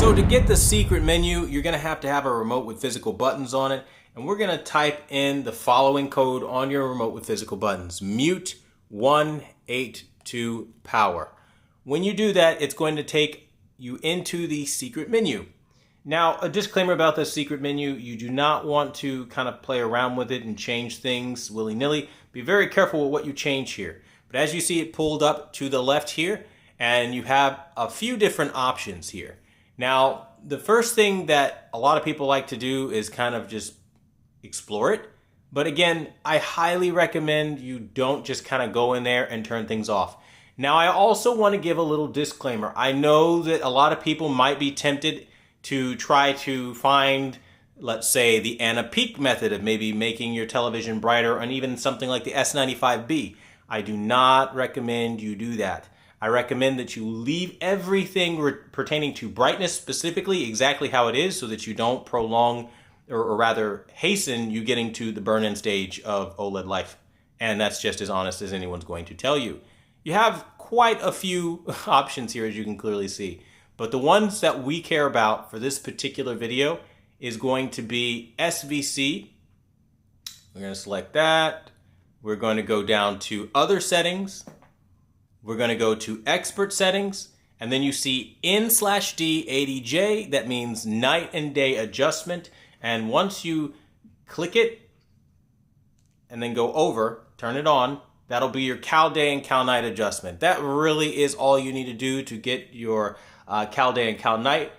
So to get the secret menu, you're going to have a remote with physical buttons on it. And we're going to type in the following code on your remote with physical buttons. Mute 182 power. When you do that, it's going to take you into the secret menu. Now, a disclaimer about the secret menu, you do not want to kind of play around with it and change things willy-nilly. Be very careful with what you change here. But as you see it pulled up to the left here, and you have a few different options here. Now, the first thing that a lot of people like to do is kind of just explore it. But again, I highly recommend you don't just kind of go in there and turn things off. Now, I also want to give a little disclaimer. I know that a lot of people might be tempted to try to find, let's say, the Anna Peak method of maybe making your television brighter, and even something like the S95B. I do not recommend you do that. I recommend that you leave everything pertaining to brightness specifically exactly how it is, so that you don't prolong or rather hasten you getting to the burn-in stage of OLED life. And that's just as honest as anyone's going to tell you. You have quite a few options here, as you can clearly see. But the ones that we care about for this particular video is going to be SVC. We're going to select that. We're going to go down to Other Settings. We're going to go to Expert Settings. And then you see N/D 80J. That means night and day adjustment. And once you click it and then go over, turn it on, that'll be your Cal Day and Cal Night adjustment. That really is all you need to do to get your Cal Day and Cal Night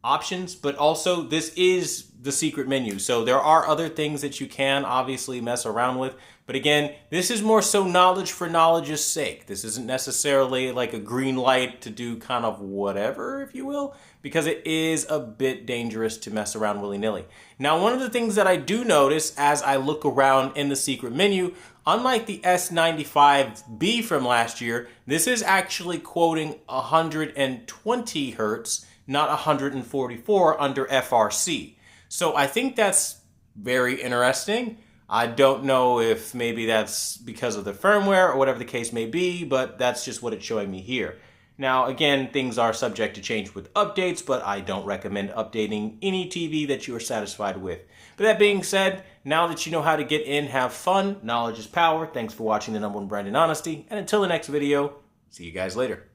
options. But also, this is the secret menu. So there are other things that you can obviously mess around with. But again, this is more so knowledge for knowledge's sake. This isn't necessarily like a green light to do kind of whatever, if you will, because it is a bit dangerous to mess around willy-nilly. Now, one of the things that I do notice as I look around in the secret menu, unlike the S95B from last year, this is actually quoting 120 hertz, not 144 under FRC. So I think that's very interesting. I don't know if maybe that's because of the firmware or whatever the case may be, but that's just what it's showing me here. Now, again, things are subject to change with updates, but I don't recommend updating any TV that you are satisfied with. But that being said, now that you know how to get in, have fun, knowledge is power. Thanks for watching the #1 brand in honesty, and until the next video, see you guys later.